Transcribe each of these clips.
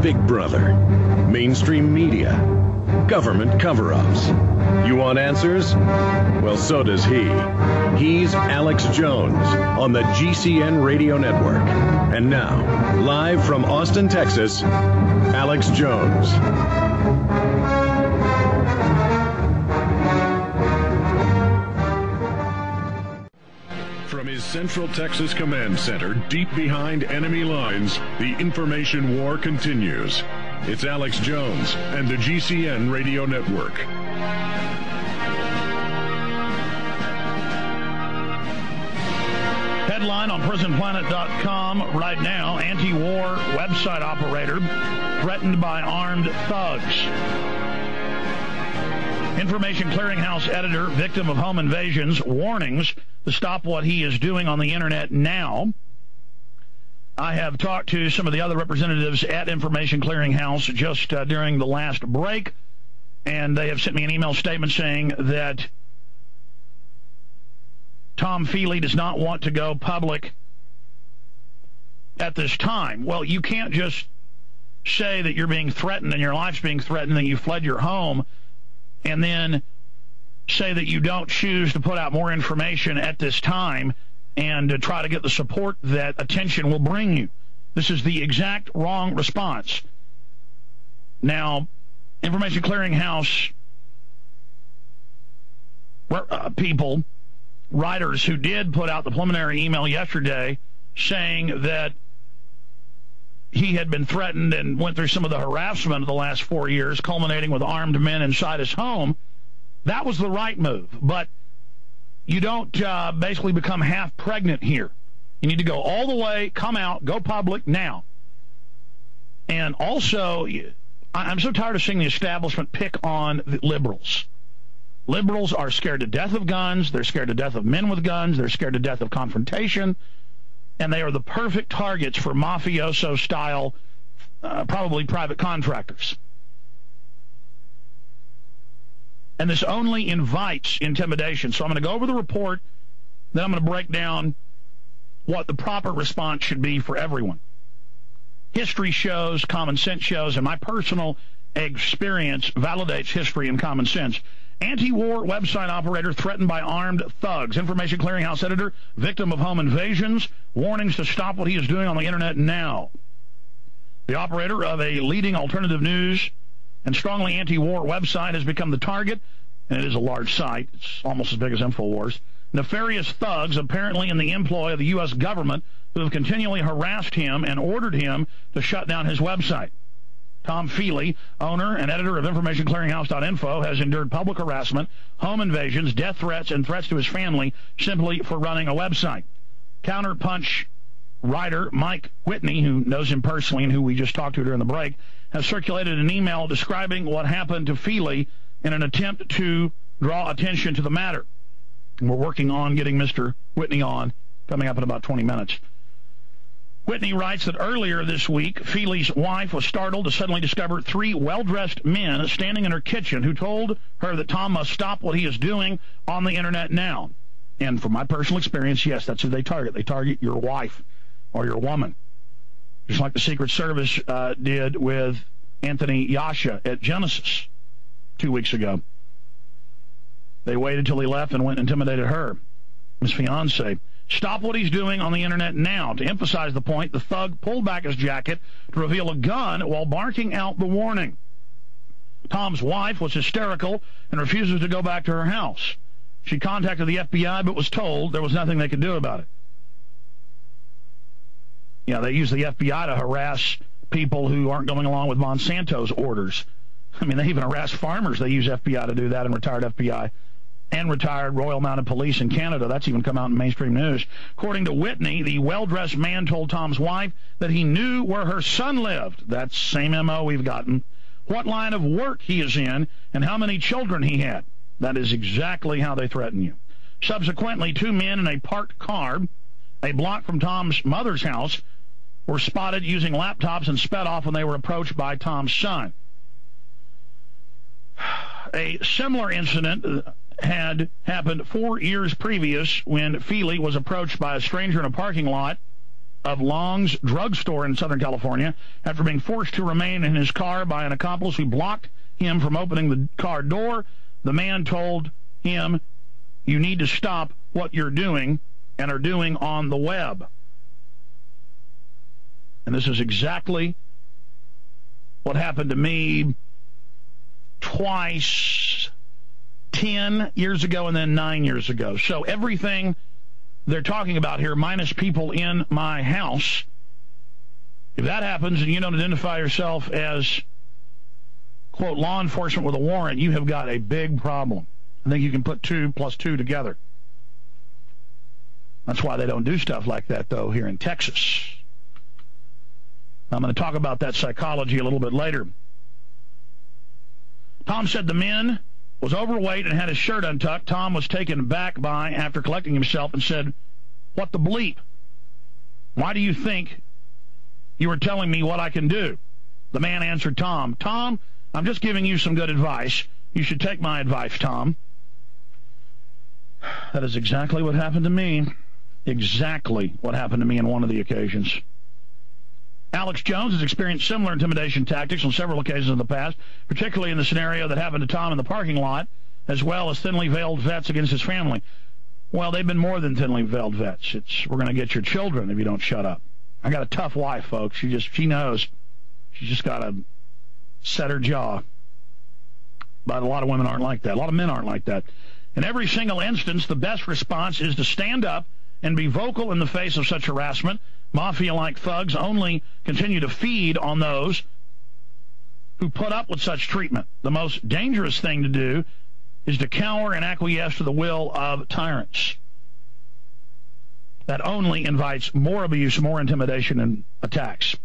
Big Brother, mainstream media, government cover-ups. You want answers? Well, so does he. He's Alex Jones on the GCN Radio Network. And now, live from Austin, Texas, Alex Jones. From his Central Texas Command Center, deep behind enemy lines, the information war continues. It's Alex Jones and the GCN Radio Network. Headline on PrisonPlanet.com right now, anti-war website operator threatened by armed thugs. Information Clearinghouse editor, victim of home invasions, warnings to stop what he is doing on the internet now. I have talked to some of the other representatives at Information Clearinghouse just during the last break, and they have sent me an email statement saying that Tom Feely does not want to go public at this time. Well, you can't just say that you're being threatened and your life's being threatened and you fled your home and then say that you don't choose to put out more information at this time and to try to get the support that attention will bring you. This is the exact wrong response. Now, Information Clearinghouse people, writers who did put out the preliminary email yesterday saying that he had been threatened and went through some of the harassment of the last 4 years, culminating with armed men inside his home, that was the right move. But you don't basically become half pregnant here. You need to go all the way, come out, go public now. And also, I'm so tired of seeing the establishment pick on the liberals. Liberals are scared to death of guns. They're scared to death of men with guns. They're scared to death of confrontation. And they are the perfect targets for mafioso-style, probably private contractors. And this only invites intimidation. So I'm going to go over the report, then I'm going to break down what the proper response should be for everyone. History shows, common sense shows, and my personal experience validates history and common sense. Anti-war website operator threatened by armed thugs. Information Clearinghouse editor, victim of home invasions, warnings to stop what he is doing on the internet now. The operator of a leading alternative news and strongly anti-war website has become the target, and it is a large site. It's almost as big as InfoWars. Nefarious thugs, apparently in the employ of the U.S. government, who have continually harassed him and ordered him to shut down his website. Tom Feely, owner and editor of InformationClearinghouse.info, has endured public harassment, home invasions, death threats, and threats to his family simply for running a website. Counterpunch writer Mike Whitney, who knows him personally and who we just talked to during the break, has circulated an email describing what happened to Feely in an attempt to draw attention to the matter. And we're working on getting Mr. Whitney on, coming up in about 20 minutes. Whitney writes that earlier this week, Feely's wife was startled to suddenly discover 3 well-dressed men standing in her kitchen who told her that Tom must stop what he is doing on the internet now. And from my personal experience, yes, that's who they target. They target your wife or your woman. Just like the Secret Service did with Anthony Yasha at Genesis 2 weeks ago. They waited till he left and went and intimidated her, his fiancée. Stop what he's doing on the internet now. To emphasize the point, the thug pulled back his jacket to reveal a gun while barking out the warning. Tom's wife was hysterical and refuses to go back to her house. She contacted the FBI but was told there was nothing they could do about it. Yeah, they use the FBI to harass people who aren't going along with Monsanto's orders. I mean, they even harass farmers. They use FBI to do that, and retired FBI and retired Royal Mounted Police in Canada. That's even come out in mainstream news. According to Whitney, the well-dressed man told Tom's wife that he knew where her son lived. That's same MO we've gotten. What line of work he is in, and how many children he had. That is exactly how they threaten you. Subsequently, 2 men in a parked car, a block from Tom's mother's house, were spotted using laptops and sped off when they were approached by Tom's son. A similar incident had happened 4 years previous when Feely was approached by a stranger in a parking lot of Long's drugstore in Southern California after being forced to remain in his car by an accomplice who blocked him from opening the car door. The man told him, "You need to stop what you're doing and are doing on the web." And this is exactly what happened to me twice, 10 years ago and then 9 years ago. So everything they're talking about here, minus people in my house, if that happens and you don't identify yourself as, quote, law enforcement with a warrant, you have got a big problem. I think you can put 2 plus 2 together. That's why they don't do stuff like that, though, here in Texas. I'm going to talk about that psychology a little bit later. Tom said the man was overweight and had his shirt untucked. Tom was taken back by after collecting himself and said, "What the bleep? Why do you think you were telling me what I can do?" The man answered Tom, "Tom, I'm just giving you some good advice. You should take my advice, Tom." That is exactly what happened to me. Exactly what happened to me on one of the occasions. Alex Jones has experienced similar intimidation tactics on several occasions in the past, particularly in the scenario that happened to Tom in the parking lot, as well as thinly veiled vets against his family. Well, they've been more than thinly veiled vets. We're going to get your children if you don't shut up. I got a tough wife, folks. She knows. She's just got to set her jaw. But a lot of women aren't like that. A lot of men aren't like that. In every single instance, the best response is to stand up and be vocal in the face of such harassment. Mafia-like thugs only continue to feed on those who put up with such treatment. The most dangerous thing to do is to cower and acquiesce to the will of tyrants. That only invites more abuse, more intimidation, and attacks.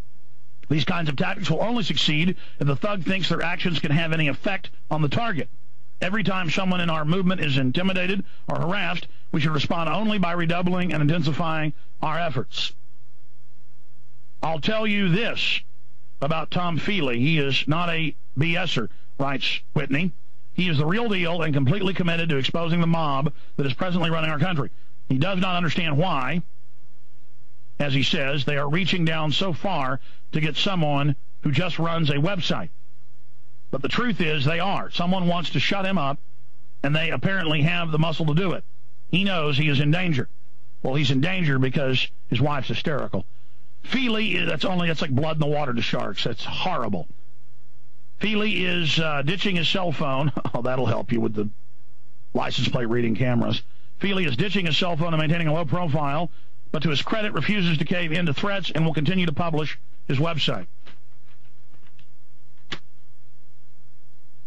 These kinds of tactics will only succeed if the thug thinks their actions can have any effect on the target. Every time someone in our movement is intimidated or harassed, we should respond only by redoubling and intensifying our efforts. I'll tell you this about Tom Feely. He is not a BSer, writes Whitney. He is the real deal and completely committed to exposing the mob that is presently running our country. He does not understand why, as he says, they are reaching down so far to get someone who just runs a website. But the truth is they are. Someone wants to shut him up, and they apparently have the muscle to do it. He knows he is in danger. Well, he's in danger because his wife's hysterical. Feely, that's like blood in the water to sharks. That's horrible. Feely is ditching his cell phone. Oh, that'll help you with the license plate reading cameras. Feely is ditching his cell phone and maintaining a low profile, but to his credit refuses to cave in to threats and will continue to publish his website.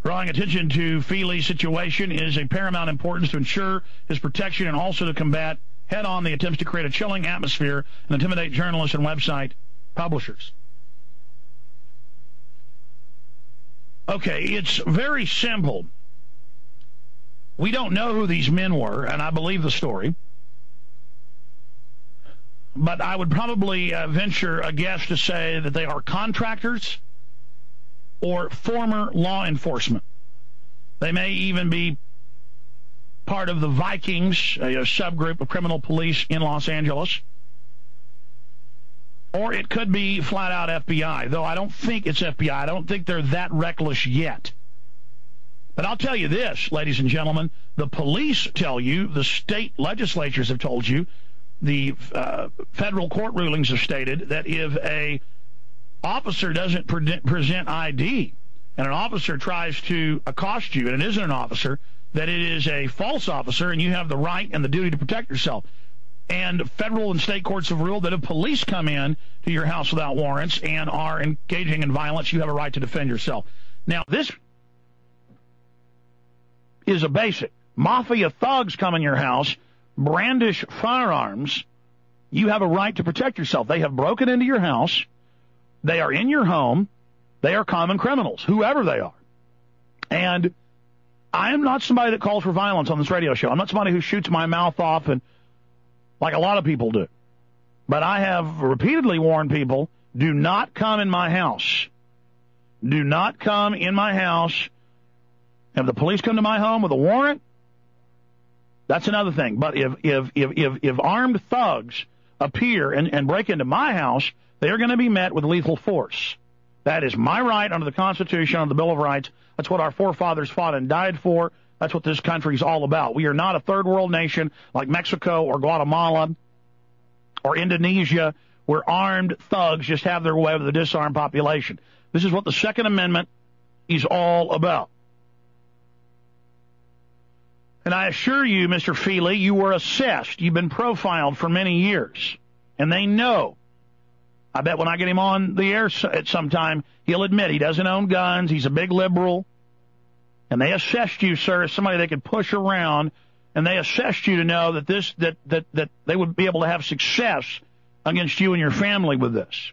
Drawing attention to Feely's situation is a paramount importance to ensure his protection and also to combat head-on the attempts to create a chilling atmosphere and intimidate journalists and website publishers. Okay, it's very simple. We don't know who these men were, and I believe the story. But I would probably venture a guess to say that they are contractors or former law enforcement. They may even be part of the Vikings, a subgroup of criminal police in Los Angeles. Or it could be flat-out FBI, though I don't think it's FBI. I don't think they're that reckless yet. But I'll tell you this, ladies and gentlemen, the police tell you, the state legislatures have told you, the federal court rulings have stated that if a officer doesn't present ID and an officer tries to accost you, and it isn't an officer, that it is a false officer, and you have the right and the duty to protect yourself. And federal and state courts have ruled that if police come in to your house without warrants and are engaging in violence, you have a right to defend yourself. Now, this is a basic. Mafia thugs come in your house, brandish firearms, you have a right to protect yourself. They have broken into your house. They are in your home. They are common criminals, whoever they are. And I am not somebody that calls for violence on this radio show. I'm not somebody who shoots my mouth off and like a lot of people do. But I have repeatedly warned people, do not come in my house. Do not come in my house. If the police come to my home with a warrant, that's another thing. But if armed thugs appear and break into my house, they are going to be met with lethal force. That is my right under the Constitution, under the Bill of Rights. That's what our forefathers fought and died for. That's what this country is all about. We are not a third world nation like Mexico or Guatemala or Indonesia, where armed thugs just have their way with a disarmed population. This is what the Second Amendment is all about. And I assure you, Mr. Feely, you were assessed. You've been profiled for many years. And they know. I bet when I get him on the air at some time, he'll admit he doesn't own guns. He's a big liberal. And they assessed you, sir, as somebody they could push around. And they assessed you to know that that they would be able to have success against you and your family with this.